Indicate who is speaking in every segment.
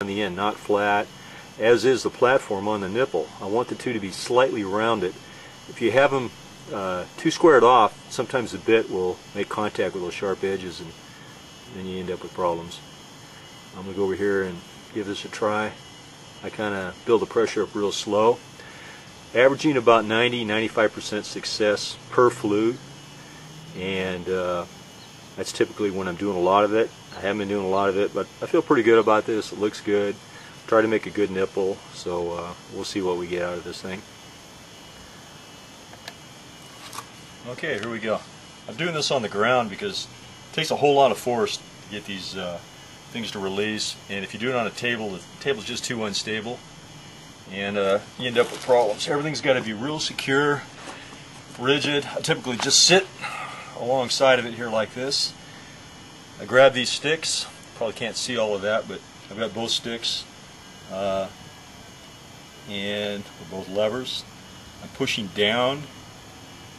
Speaker 1: on the end, not flat, as is the platform on the nipple. I want the two to be slightly rounded. If you have them too squared off, sometimes the bit will make contact with those sharp edges and then you end up with problems. I'm going to go over here and give this a try. I kind of build the pressure up real slow, averaging about 90–95% success per flute, and that's typically when I'm doing a lot of it. I haven't been doing a lot of it, but I feel pretty good about this. It looks good. Try to make a good nipple, so we'll see what we get out of this thing. Okay, here we go. I'm doing this on the ground because it takes a whole lot of force to get these things to release, and if you do it on a table, the table's just too unstable, and you end up with problems. Everything's got to be real secure, rigid. I typically just sit alongside of it here like this. I grab these sticks. Probably can't see all of that, but I've got both sticks and with both levers. I'm pushing down,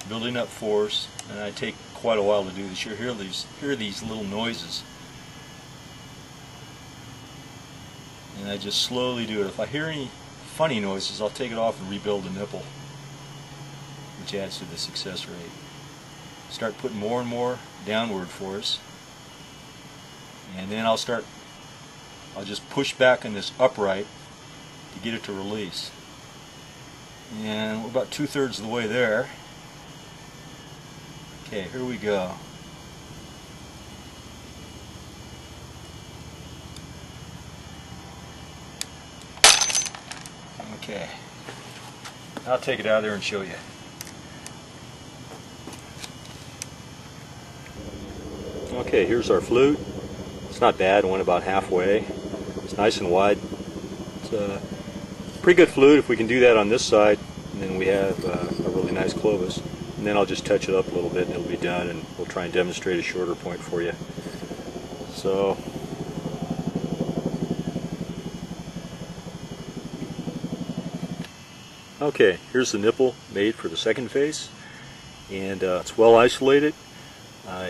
Speaker 1: building up force, and I take quite a while to do this. You hear these little noises, and I just slowly do it. If I hear any funny noises, I'll take it off and rebuild the nipple, which adds to the success rate. Start putting more and more downward force, and then I'll just push back on this upright to get it to release. And we're about 2/3 of the way there. Okay, here we go. Okay, I'll take it out of there and show you. Okay, here's our flute. It's not bad. It went about halfway. It's nice and wide. It's a pretty good flute if we can do that on this side, and then we have a really nice Clovis. And then I'll just touch it up a little bit and it'll be done, and we'll try and demonstrate a shorter point for you. So, okay, here's the nipple made for the second face, and it's well isolated.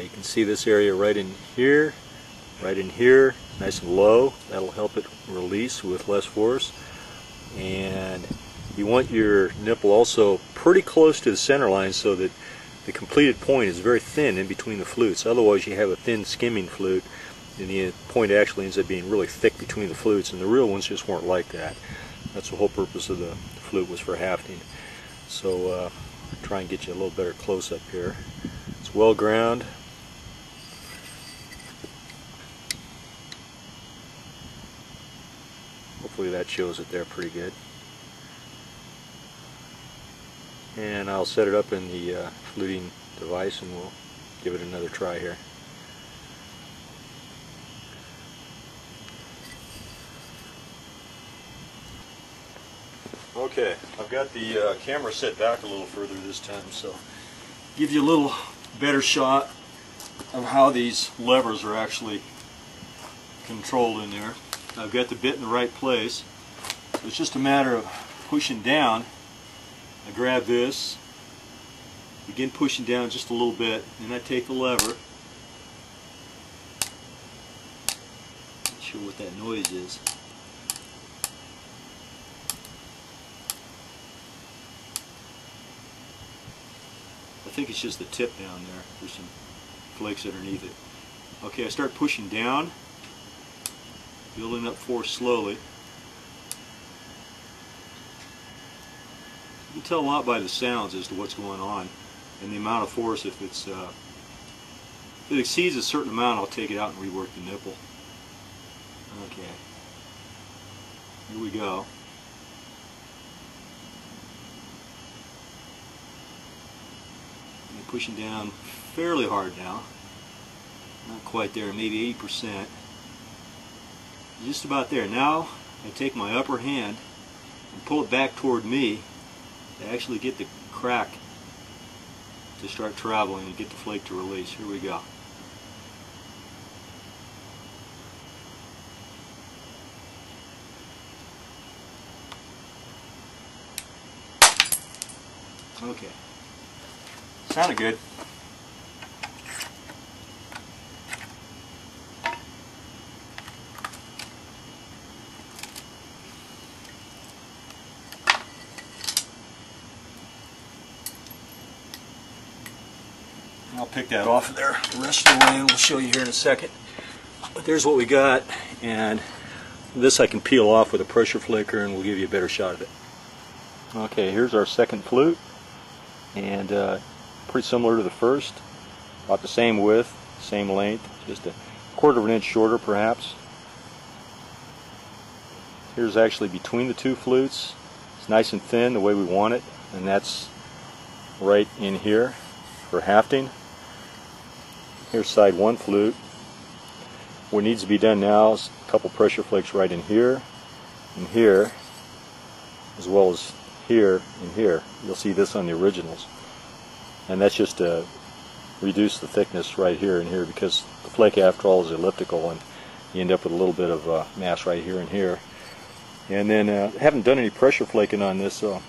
Speaker 1: You can see this area right in here, nice and low. That'll help it release with less force. And you want your nipple also pretty close to the center line so that the completed point is very thin in between the flutes. Otherwise you have a thin skimming flute and the point actually ends up being really thick between the flutes, and the real ones just weren't like that. That's the whole purpose of the flute, was for hafting. So try and get you a little better close up here. It's well ground. Hopefully that shows it there pretty good. And I'll set it up in the fluting device and we'll give it another try here. Okay, I've got the camera set back a little further this time, so give you a little better shot of how these levers are actually controlled in there. I've got the bit in the right place, so it's just a matter of pushing down. I grab this, begin pushing down just a little bit, and I take the lever. Not sure what that noise is. I think it's just the tip down there. There's some flakes underneath it. Okay, I start pushing down, building up force slowly. You can tell a lot by the sounds as to what's going on and the amount of force. If it exceeds a certain amount, I'll take it out and rework the nipple. Okay, here we go. I'm pushing down fairly hard now. Not quite there, maybe 80%. Just about there. Now I take my upper hand and pull it back toward me to actually get the crack to start traveling and get the flake to release. Here we go. Okay. Sounded good. I'll pick that off of there the rest of the way, and we'll show you here in a second. But there's what we got, and this I can peel off with a pressure flaker, and we'll give you a better shot of it. Okay, here's our second flute, and pretty similar to the first. About the same width, same length, just a quarter of an inch shorter perhaps. Here's actually between the two flutes. It's nice and thin the way we want it, and that's right in here for hafting. Here's side one flute. What needs to be done now is a couple pressure flakes right in here and here, as well as here and here. You'll see this on the originals, and that's just to reduce the thickness right here and here, because the flake after all is elliptical, and you end up with a little bit of mass right here and here. And then haven't done any pressure flaking on this, so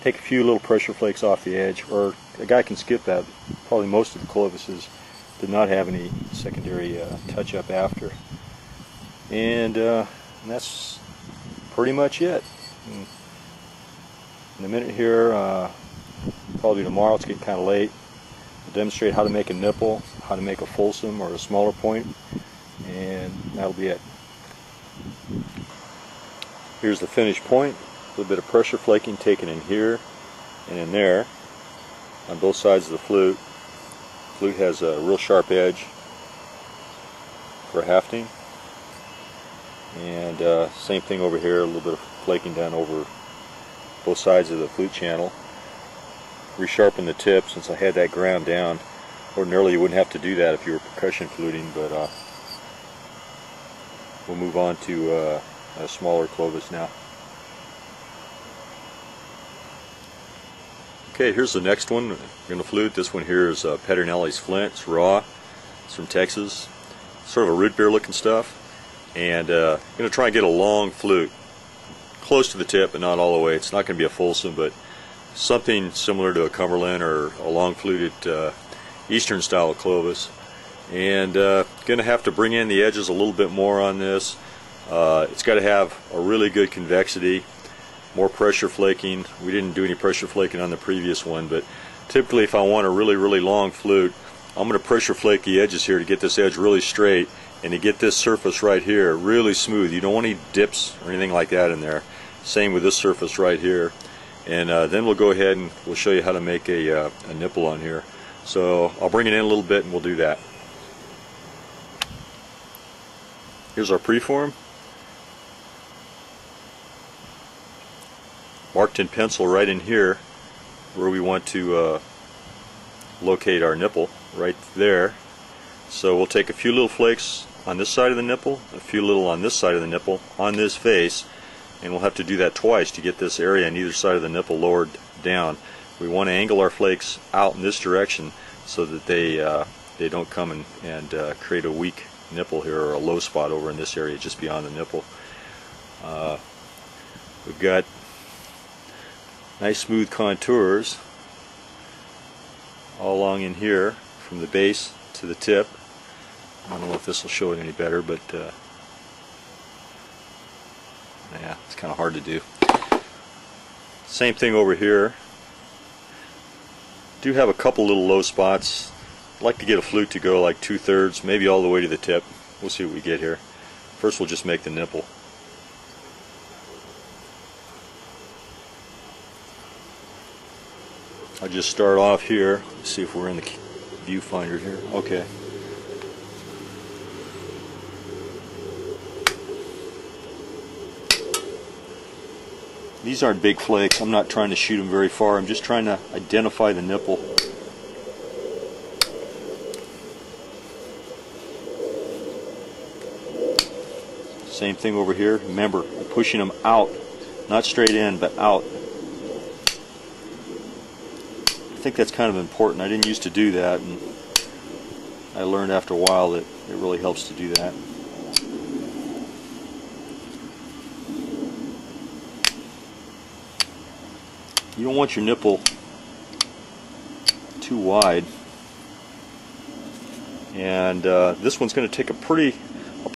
Speaker 1: take a few little pressure flakes off the edge, or a guy can skip that. Probably most of the Clovises did not have any secondary touch-up after. And that's pretty much it. In a minute here, probably tomorrow, it's getting kind of late, I'll demonstrate how to make a nipple, how to make a fulsome or a smaller point, and that'll be it. Here's the finished point. A little bit of pressure flaking taken in here and in there on both sides of the flute. The flute has a real sharp edge for hafting, and same thing over here, a little bit of flaking done over both sides of the flute channel. Resharpen the tip since I had that ground down. Ordinarily you wouldn't have to do that if you were percussion fluting, but we'll move on to a smaller Clovis now. Okay, here's the next one. We're going to flute. This one here is Pedernelli's Flint. It's raw. It's from Texas. Sort of a root beer looking stuff. And I'm going to try and get a long flute. Close to the tip, but not all the way. It's not going to be a fulsome, but something similar to a Cumberland or a long fluted Eastern style Clovis. And going to have to bring in the edges a little bit more on this. It's got to have a really good convexity, more pressure flaking. We didn't do any pressure flaking on the previous one, but typically if I want a really long flute, I'm going to pressure flake the edges here to get this edge really straight and to get this surface right here really smooth. You don't want any dips or anything like that in there. Same with this surface right here. And then we'll go ahead and we'll show you how to make a nipple on here. So I'll bring it in a little bit and we'll do that. Here's our preform. Marked in pencil right in here where we want to locate our nipple, right there. So we'll take a few little flakes on this side of the nipple, a few little on this side of the nipple, on this face, and we'll have to do that twice to get this area on either side of the nipple lowered down. We want to angle our flakes out in this direction so that they don't come and create a weak nipple here or a low spot over in this area just beyond the nipple. We've got nice smooth contours all along in here from the base to the tip. I don't know if this will show it any better, but yeah, it's kind of hard to do. Same thing over here. Do have a couple little low spots. I'd like to get a flute to go like 2/3, maybe all the way to the tip. We'll see what we get here. First we'll just make the nipple. I'll just start off here. Let's see if we're in the viewfinder here. Okay. These aren't big flakes. I'm not trying to shoot them very far. I'm just trying to identify the nipple. Same thing over here. Remember, I'm pushing them out, not straight in, but out. I think that's kind of important. I didn't used to do that, and I learned after a while that it really helps to do that. You don't want your nipple too wide, and this one's going to take a pretty